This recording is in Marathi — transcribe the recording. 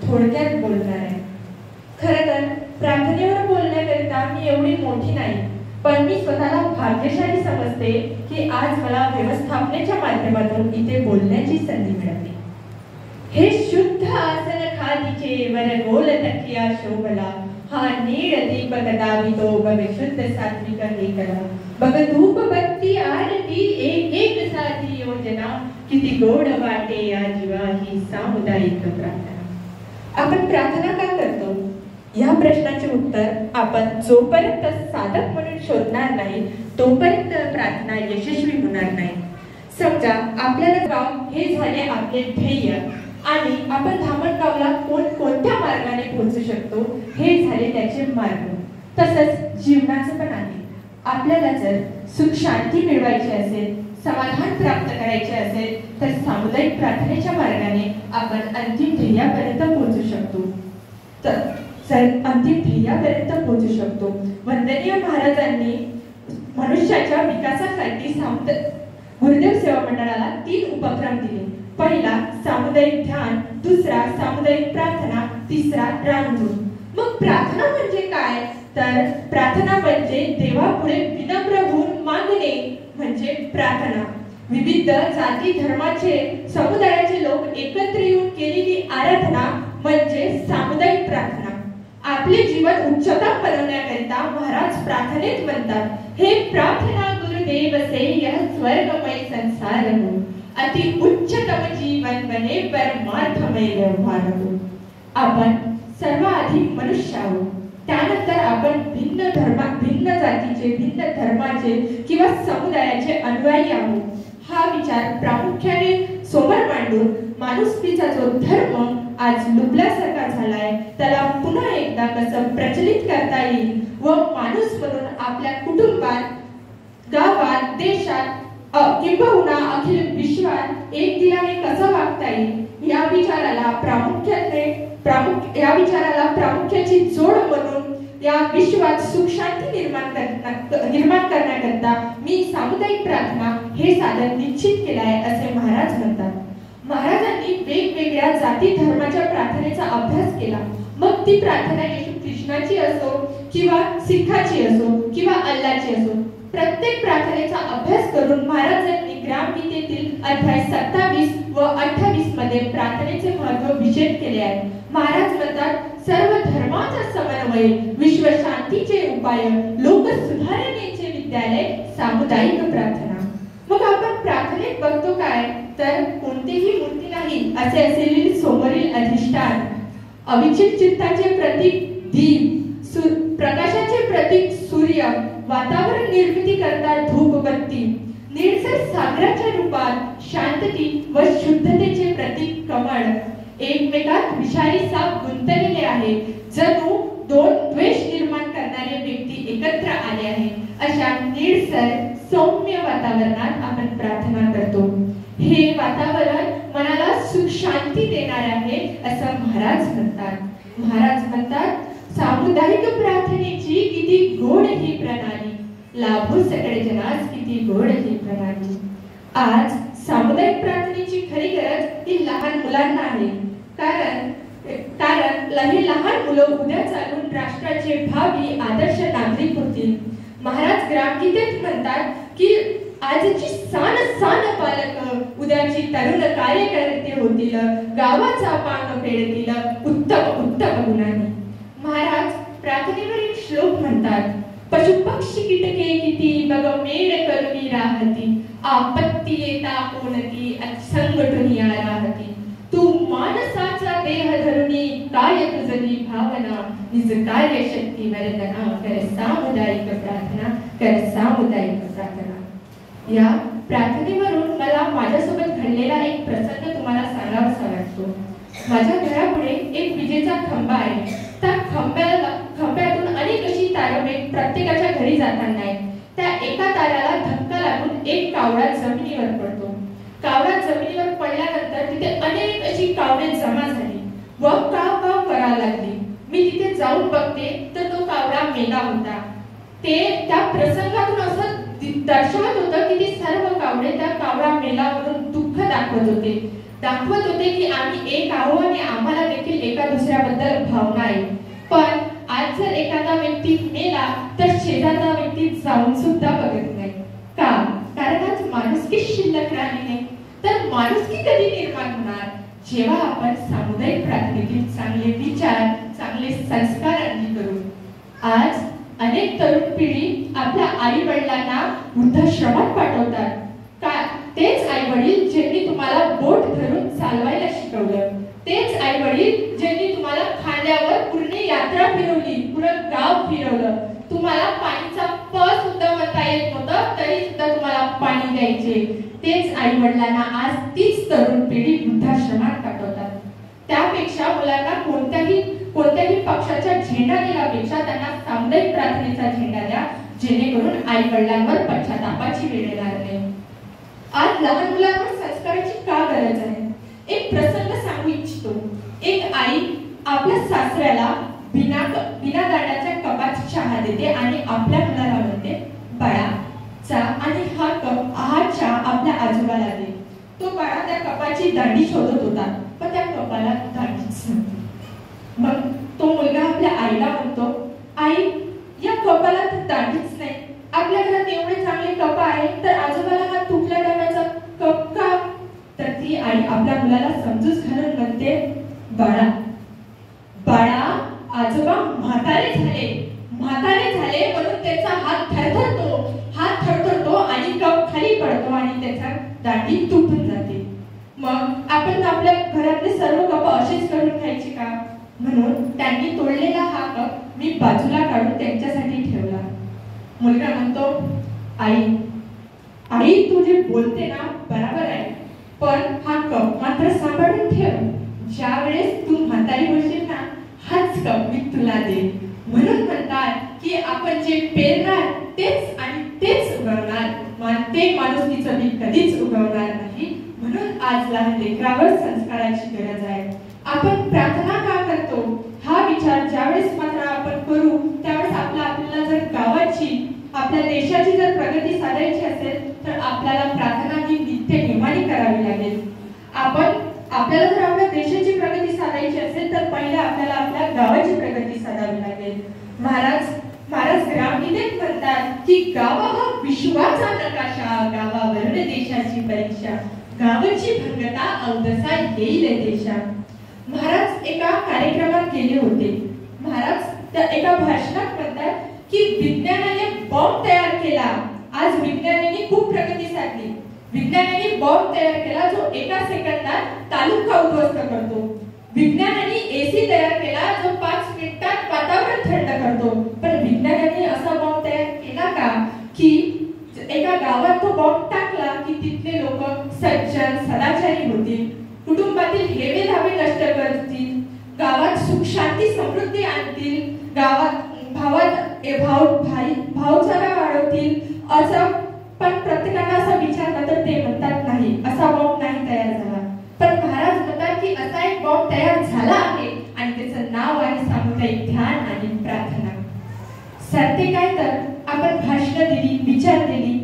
थोडक्यात बोलणार आहे. खरं तर प्रार्थनेवर बोलण्याकरिता मी एवढी मोठी नाही, पण मी स्वतःला भाग्यशाली समजते की आज मला व्यवस्थापनेच्या माध्यमातून इथे बोलण्याची संधी मिळाली. हे शुद्ध आसन खादीचे वर गोल तकिया शोभला, हा नीळ दीपक दावितो बघ शुद्ध सात्विक हे कला, बघ धूप बत्ती आरती एक एक साधी योजना, किती गोड वाटे या जीवा ही सामुदायिक प्रार्थना. आपण प्रार्थना का करतो या प्रश्नाचे उत्तर आपण जोपर्यंत साधक म्हणून शोधणार नाही तोपर्यंत प्रार्थना यशस्वी होणार नाही. समजा आपल्याला गाव हे झाले आपले ध्येय आणि आपण धामणगावला कोणत्या मार्गाने पोहोचू शकतो हे झाले त्याचे मार्ग. तसंच जीवनाचं पण आहे. आपल्याला जर सुख शांती मिळवायची असेल, समाधान प्राप्त करायचे असेल तर सामुदायिक प्रार्थनेच्या मार्गाने आपण अंतिम ध्येयापर्यंत पोहोचू शकतो. वंदनीय महाराजांनी मनुष्याच्या विकासासाठी गुरुदेव सेवा मंडळाला 3 उपक्रम दिले. पहिला सामुदायिक ध्यान, दुसरा सामुदायिक प्रार्थना, तिसरा रामधून. मग प्रार्थना म्हणजे काय? तर प्रार्थना म्हणजे देवापुढे विनम्र होऊन मागणे म्हणजे प्रार्थना. विविध जाती धर्माचे समुदायाचे लोक एकत्र येऊन केलेली आराधना म्हणजे सामुदायिक प्रार्थना. आपले जीवन उच्चतम बनवण्याकरिता महाराज प्रार्थनेत म्हणतात, हे प्रार्थना गुरुदेव से यह स्वर्गमय संसार हो, अति उच्चतम जीवन बने परमार्थमय व्यवहार हो. आपण सर्वाधिक मनुष्य आहोत. त्यानंतर आपण भिन्न जातीचे, भिन्न धर्माचे किंवा समुदायाचे अनुयायी आहोत. हा विचार प्रामुख्याने समोर मांडून माणुसकीचा जो धर्म आज लुबल्यासारखा झालाय त्याला पुन्हा एकदा कसं प्रचलित करता येईल व माणूस म्हणून आपल्या कुटुंबात, गावात, देशात किंबहुना अखिल विश्वात एक दिलाने कसं वागता येईल या विचाराला प्रामुख्याची जोड म्हणून या विश्वात सुख शांती निर्माण करण्याकरता मी सामुदायिक प्रार्थना हे साधन निश्चित केले आहे असे महाराज म्हणतात. महाराजांनी वेगवेगळ्या जाती धर्माच्या प्रार्थनेचा अभ्यास केला. मग ती प्रार्थना येशू ख्रिस्ताची असो किंवा सिखाची असो किंवा अल्लाची असो, प्रत्येक प्रार्थनेचा अभ्यास करून महाराजांनी ग्रामगीतेतील अध्याय 27 व 28 मध्ये प्रार्थनेचे महत्त्व विशद केले आहे. महाराज म्हणतात, सर्व धर्माचा समन्वय, विश्व शांतीचे उपाय, लोक सुधारणेचे विद्यालय, सामुदायिक प्रार्थना. मग आपण प्रार्थनेत बघतो काय तर कोणतीही मूर्ती नाही असे असलेले समोरील अधिष्ठान, अविचलित चित्ताचे प्रतीक दीप, प्रकाशाचे प्रतीक सूर्य, वातावरण निर्मिती करता धूपबत्ती, निळसर सागराच्या रूपात शांतती व शुद्धतेचे प्रतीक कमळ, एकमेकात विषारी साप गुंतलेले आहे, जणू 2 द्वेष निर्माण करणारे व्यक्ती एकत्र आले आहे. अशा निळसर सौम्य वातावरणात आपण प्रार्थना करतो. हे वातावरण मनाला सुख शांती देणार आहे असं महाराज म्हणतात. महाराज म्हणतात, सामुदायिक प्रार्थनेची किती गोड ही प्रणाली, लाभो सकळे जनास किती गोड ही प्रणाली. आज सामुदायिक प्रार्थनेची खरी गरज ही लहान मुलांना आहे. कारण हे लहान मुलं उद्या चालून राष्ट्राचे भावी आदर्श नागरिक होतील. महाराज ग्रामगीतेत म्हणतात की आजची सान पालक उद्याची तरुण कार्यकर्ते होतील, गावाचा पान फेडतील उत्तम गुणांनी. महाराज प्रार्थनेवर एक श्लोक म्हणतात, पशु पक्षी कीटके किती बघ मेड करुणी राहती, आपत्ती येता कोणती संघटून या राहती, तू मानसाचा देह धरुणी काय तुझी भावना, निज कार्य शक्ती वरदना, कर सामुदायिक प्रार्थना, कर सामुदायिक प्रार्थना. या प्रार्थनेवरून मला माझ्यासोबत घडलेला एक प्रसंग तुम्हाला सांगावासा वाटतो. माझ्या घरापुढे एक विजेचा खांबा आहे. त्या खांब्यातून अनेक अशी तारे प्रत्येकाच्या घरी जाताना आहेत. त्या एका ताराला धक्का लागून एक कावळा जमिनीवर पडतो. कावळा जमिनीवर पडल्यानंतर तिथे अनेक अशी कावळे जमा झाली व काव काव करायला लागली. मी तिथे जाऊन बघते तर तो कावळा मेला होता. ते त्या प्रसंगातून असं दर्शवत होतं की ते सर्व कावळे त्या कावळा मेला म्हणून दुःख दाखवत होते की आम्ही एक आहो आणि आम्हाला देखील एका दुसऱ्याबद्दल भावना आहे, पण आज जर एखादा व्यक्ती मेला तर शेजारचा व्यक्ती जाऊन सुद्धा बघत नाही का? कारण आज माणुसकी शिल्लक राहिली नाही. तर माणुसकी कधी निर्माण होणार? जेव्हा आपण सामुदायिक प्रार्थनेतील चांगले विचार, चांगले संस्कार अंगी करू. आज अनेक तरुण पिढी आपल्या आई वडिलांना वृद्धाश्रमात पाठवतात का? तेच आई वडील ज्यांनी तुम्हाला बोट धरून चालवायला शिकवलं, तेच आई वडील ज्यांनी तुम्हाला खांद्यावर पूर्ण यात्रा फिरवली, पूर्ण गाव फिरवलं, तुम्हाला पाणीचा प सुद्धा म्हणता येत नव्हतं तरी सुद्धा तुम्हाला पाणी द्यायचे, तेच आई वडिलांना आज तीच तरुण पिढी वृद्धाश्रमात पाठवतात. त्यापेक्षा मुलांना कोणत्याही पक्षाचा झेंडा दिल्यापेक्षा त्यांना सामुदायिक प्रार्थनेचा झेंडा द्या, जेणेकरून आई वडिलांवर पश्चातापाची वेळ येणार नाही. आज लहान मुलांवर संस्काराची का गरज आहे? एक प्रसंग सांगू इच्छितो. एक आई आपल्या सासऱ्याला बिना दाण्याच्या कपात चहा देते आणि आपल्या मुलाला म्हणते, बाळा चा आणि हा चहा आपल्या आजोबाला दे. तो बाळा त्या कपाची दांडी शोधत होता, पण त्या कपाला दांडीच नव्हती. मग तो मुलगा आपल्या आईला म्हणतो, आई या कपाला तर दांडीच नाही, आपल्या घरात एवढे चांगले कप आहे तर आजोबाला हा तुटल्या दाण्याचा कप का? तर ती आई आपल्या मुलाला समजूस घालून म्हणते, बाळा आजोबा म्हातारे झाले म्हणून त्याचा हात थरथरतो आणि कप खाली पडतो आणि त्याचा दांडी तुटून जाते. मग आपण आपल्या घरातले सर्व कप असेच करून घ्यायचे का? म्हणून त्यांनी तोडलेला हा कप मी बाजूला काढून त्यांच्यासाठी ठेवला. मुलगा म्हणतो, आई तू जे बोलते ना बरोबर आहे, पण हा कप मात्र सांभाळून ठेव. ज्या वेळेस तू म्हातारी होशील ना, हाच कप मी तुला दे. म्हणून म्हणतात की आपण जे पेरणार तेच उगवणार, ते माणुसकीचं बी कधीच उगवणार नाही. म्हणून आज लहान लेकरावर संस्काराची गरज आहे. आपण प्रार्थना का करतो हा विचार ज्यावेळेस मात्र आपण करू, त्यावेळेस आपल्याला जर गावाची, आपल्या देशाची जर प्रगती साधायची असेल तर आपल्याला प्रार्थना ही नित्य नेमाने करावी लागेल. आपल्याला जर आपल्या देशाची प्रगती साधायची असेल तर पहिले आपल्याला आपल्या गावाची प्रगती साधावी लागेल. महाराज ग्रामगीतेत म्हणतात की गाव हा विश्वाचा नकाशा, गावावरून देशाची परीक्षा, गावाची भंगता अवदसा येईल देशा. महाराज एका कार्यक्रमात गेले होते. महाराज त्या एका भाषणात म्हणतात की विज्ञानाने बॉम्ब तयार केला. आज विज्ञानाने खूप प्रगती साधली. विज्ञानाने बॉम्ब तयार केला जो एका सेकंदात तालुका उद्ध्वस्त करतो. विज्ञानाने एसी तयार केला जो 5 मिनिटात वातावरण थंड करतो. पण विज्ञानाने असा बॉम्ब तयार केला का की एका गावात तो बॉम्ब टाकला की तिथले लोक सज्जन सदाचारी होतील, कुटुंबातील हेवे धावे नष्ट करतील, गावात सुख शांती समृद्धी आणतील, गावात भावचारा वाढवतील. असं पण प्रत्येकाला असा विचार करतात, ते म्हणतात नाही असा बॉम्ब नाही तयार झाला. पण महाराज म्हणतात की असा एक बॉम्ब तयार झाला आहे आणि त्याचं नाव आहे सामुदायिक ध्यान आणि प्रार्थना. सरते काय तर आपण भाषण दिली, विचार दिली,